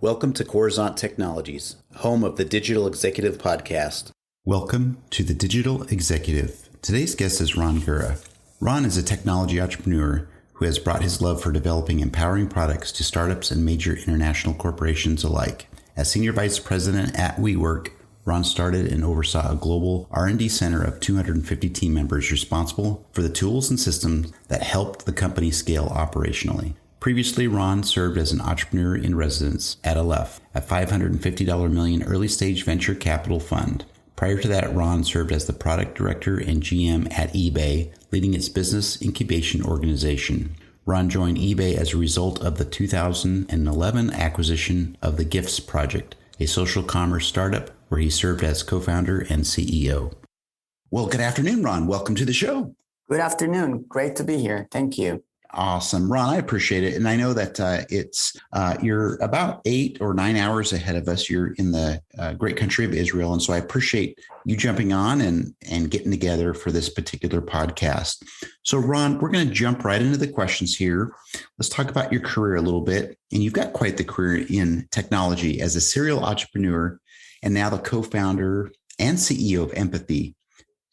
Welcome to Coruzant Technologies, home of the Digital Executive Podcast. Welcome to the Digital Executive. Today's guest is Ron Gura. Ron is a technology entrepreneur who has brought his love for developing empowering products to startups and major international corporations alike. As Senior Vice President at WeWork, Ron started and oversaw a global R&D center of 250 team members responsible for the tools and systems that helped the company scale operationally. Previously, Ron served as an entrepreneur in residence at Aleph, a $550 million early-stage venture capital fund. Prior to that, Ron served as the product director and GM at eBay, leading its business incubation organization. Ron joined eBay as a result of the 2011 acquisition of the Gifts Project, a social commerce startup where he served as co-founder and CEO. Well, good afternoon, Ron. Welcome to the show. Good afternoon. Great to be here. Thank you. Awesome. Ron, I appreciate it. And I know that you're about 8 or 9 hours ahead of us. You're in the great country of Israel. And so I appreciate you jumping on and getting together for this particular podcast. So Ron, we're going to jump right into the questions here. Let's talk about your career a little bit. And you've got quite the career in technology as a serial entrepreneur and now the co-founder and CEO of Empathy.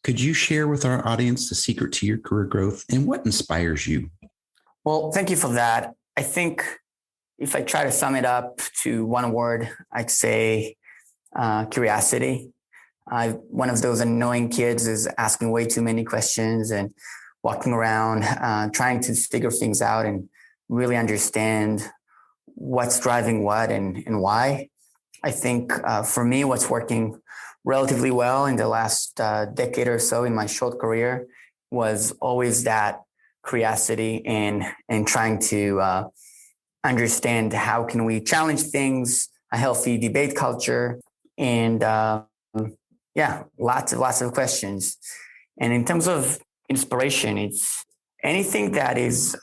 Could you share with our audience the secret to your career growth and what inspires you? Well, thank you for that. I think if I try to sum it up to one word, I'd say curiosity. One of those annoying kids is asking way too many questions and walking around trying to figure things out and really understand what's driving what and why. I think for me, what's working relatively well in the last decade or so in my short career was always that curiosity and trying to understand how can we challenge things, a healthy debate culture, and lots of questions. And in terms of inspiration, it's anything that is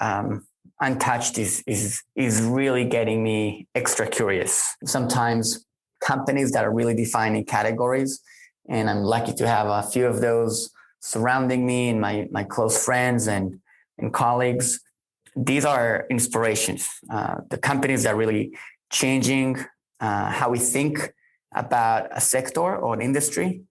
untouched is really getting me extra curious. Sometimes companies that are really defining categories, and I'm lucky to have a few of those surrounding me and my close friends and colleagues. These are inspirations. The companies that are really changing how we think about a sector or an industry.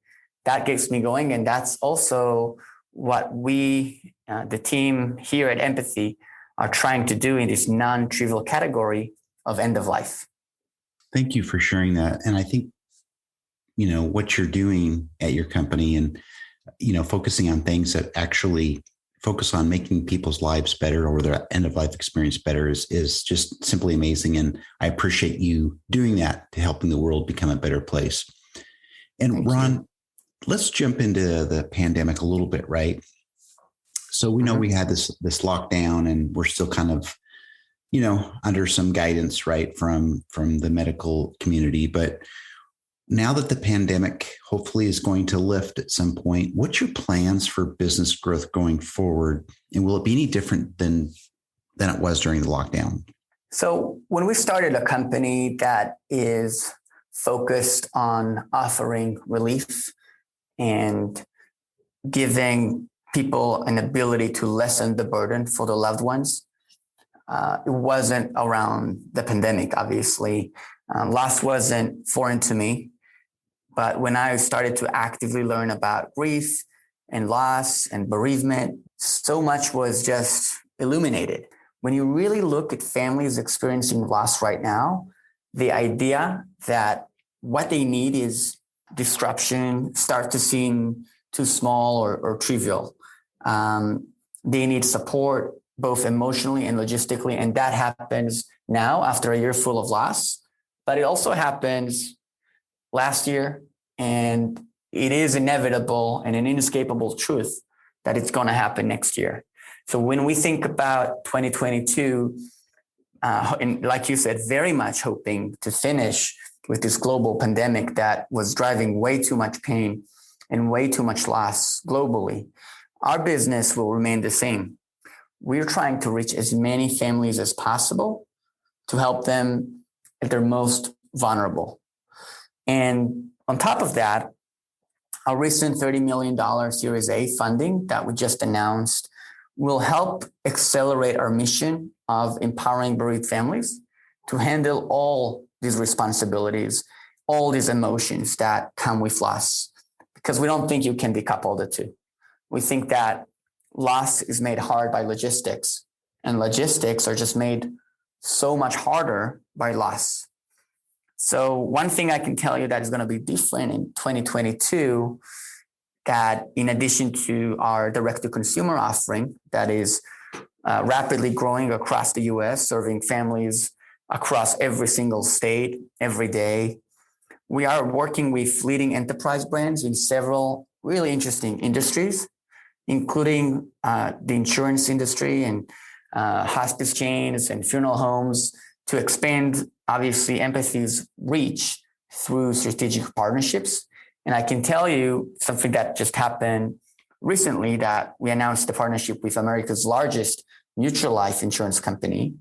That gets me going. And that's also what we, the team here at Empathy, are trying to do in this non-trivial category of end of life. Thank you for sharing that. And I think, what you're doing at your company and, focusing on things that actually focus on making people's lives better or their end of life experience better is just simply amazing. And I appreciate you doing that to helping the world become a better place. And Thank Ron, you. Let's jump into the pandemic a little bit, right? So we know we had this lockdown and we're still kind of, under some guidance, right, from the medical community. But now that the pandemic hopefully is going to lift at some point, what's your plans for business growth going forward? And will it be any different than it was during the lockdown? So when we started a company that is focused on offering relief and giving people an ability to lessen the burden for their loved ones, it wasn't around the pandemic, obviously. Loss wasn't foreign to me. But when I started to actively learn about grief and loss and bereavement, so much was just illuminated. When you really look at families experiencing loss right now, the idea that what they need is disruption starts to seem too small or trivial. They need support, both emotionally and logistically. And that happens now after a year full of loss. But it also happens last year, and it is inevitable and an inescapable truth that it's going to happen next year. So when we think about 2022, and like you said, very much hoping to finish with this global pandemic that was driving way too much pain and way too much loss globally, our business will remain the same. We're trying to reach as many families as possible to help them at their most vulnerable. And on top of that, our recent $30 million Series A funding that we just announced will help accelerate our mission of empowering bereaved families to handle all these responsibilities, all these emotions that come with loss, because we don't think you can decouple the two. We think that loss is made hard by logistics, and logistics are just made so much harder by loss. So one thing I can tell you that is going to be different in 2022, that in addition to our direct-to-consumer offering that is rapidly growing across the US, serving families across every single state every day, we are working with leading enterprise brands in several really interesting industries, including the insurance industry and hospice chains and funeral homes, to expand, obviously, Empathy's reach through strategic partnerships. And I can tell you something that just happened recently, that we announced the partnership with America's largest mutual life insurance company,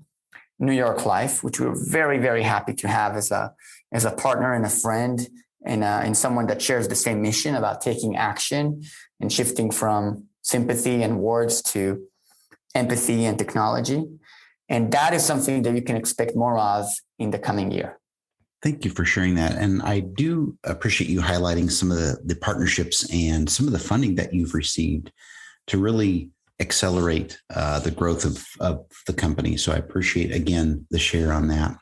New York Life, which we're very, very happy to have as a partner and a friend, and someone that shares the same mission about taking action and shifting from sympathy and words to empathy and technology. And that is something that you can expect more of in the coming year. Thank you for sharing that. And I do appreciate you highlighting some of the partnerships and some of the funding that you've received to really accelerate the growth of the company. So I appreciate, again, the share on that.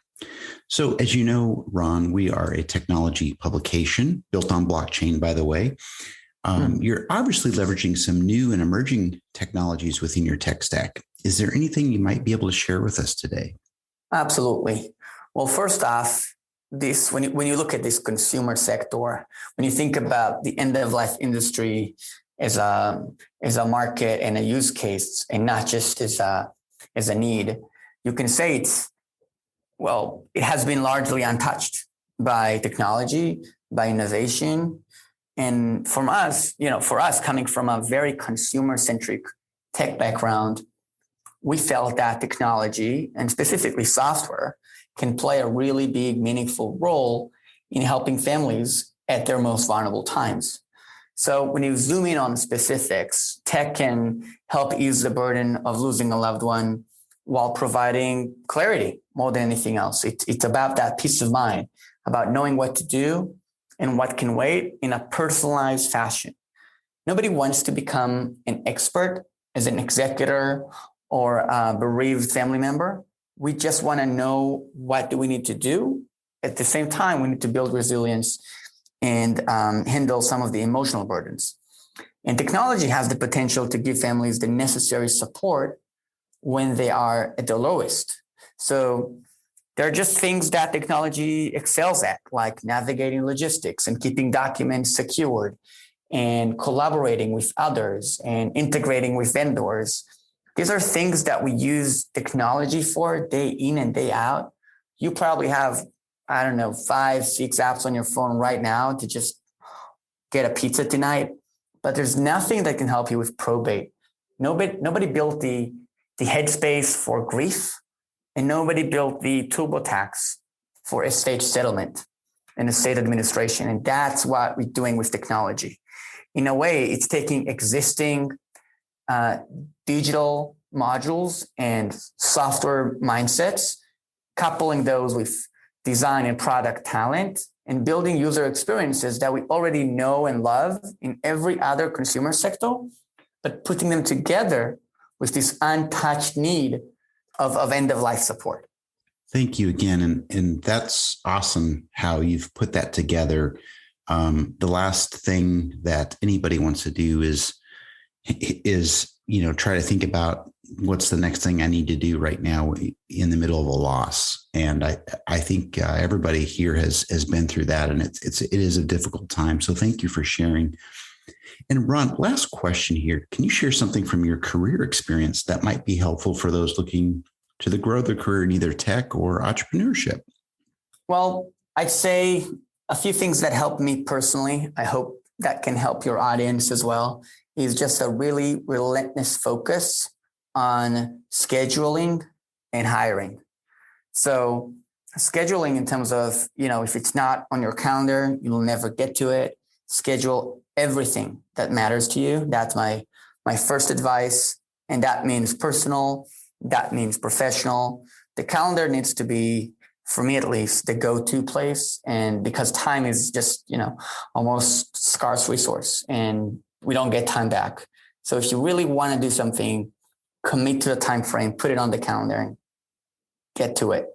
So as you know, Ron, we are a technology publication built on blockchain, by the way. You're obviously leveraging some new and emerging technologies within your tech stack. Is there anything you might be able to share with us today? Absolutely. Well, first off, when you look at this consumer sector, when you think about the end-of-life industry as a market and a use case, and not just as a need, you can say it has been largely untouched by technology, by innovation. And for us coming from a very consumer-centric tech background, we felt that technology, and specifically software, can play a really big, meaningful role in helping families at their most vulnerable times. So when you zoom in on specifics, tech can help ease the burden of losing a loved one while providing clarity more than anything else. It's about that peace of mind, about knowing what to do and what can wait in a personalized fashion. Nobody wants to become an expert as an executor or a bereaved family member. We just want to know what do we need to do. At the same time, we need to build resilience and handle some of the emotional burdens. And technology has the potential to give families the necessary support when they are at their lowest. So there are just things that technology excels at, like navigating logistics and keeping documents secured and collaborating with others and integrating with vendors. These are things that we use technology for day in and day out. You probably have, 5, 6 apps on your phone right now to just get a pizza tonight, but there's nothing that can help you with probate. Nobody built the headspace for grief, and nobody built the TurboTax for estate settlement and estate administration. And that's what we're doing with technology. In a way, it's taking existing digital modules and software mindsets, coupling those with design and product talent, and building user experiences that we already know and love in every other consumer sector, but putting them together with this untouched need of end-of-life support. Thank you again. And that's awesome how you've put that together. The last thing that anybody wants to do is try to think about what's the next thing I need to do right now in the middle of a loss. And I think everybody here has been through that, and it is a difficult time. So thank you for sharing. And Ron, last question here. Can you share something from your career experience that might be helpful for those looking to grow their career in either tech or entrepreneurship? Well, I'd say a few things that helped me personally. I hope that can help your audience as well. Is just a really relentless focus on scheduling and hiring. So scheduling in terms of, if it's not on your calendar, you'll never get to it. Schedule everything that matters to you. That's my first advice. And that means personal. That means professional. The calendar needs to be for me at least, the go-to place. And because time is just, almost scarce resource and we don't get time back. So if you really want to do something, commit to the time frame, put it on the calendar and get to it.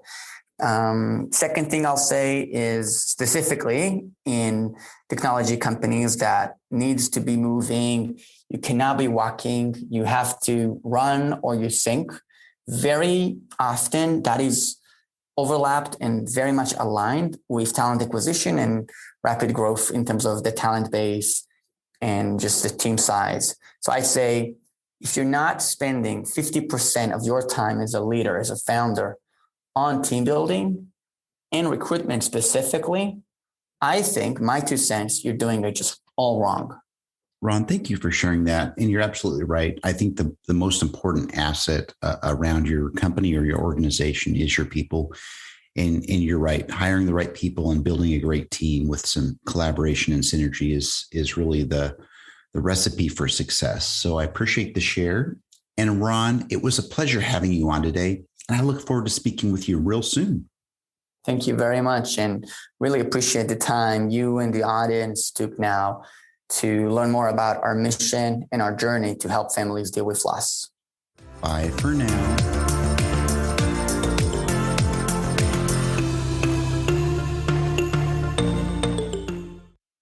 Second thing I'll say is specifically in technology companies that needs to be moving. You cannot be walking. You have to run or you sink. Very often that is overlapped and very much aligned with talent acquisition and rapid growth in terms of the talent base and just the team size. So I say, if you're not spending 50% of your time as a leader, as a founder on team building and recruitment specifically, I think my 2 cents, you're doing it just all wrong. Ron, thank you for sharing that. And you're absolutely right. I think the most important asset around your company or your organization is your people. And you're right. Hiring the right people and building a great team with some collaboration and synergy is really the recipe for success. So I appreciate the share. And Ron, it was a pleasure having you on today. And I look forward to speaking with you real soon. Thank you very much. And really appreciate the time you and the audience took now to learn more about our mission and our journey to help families deal with loss. Bye for now.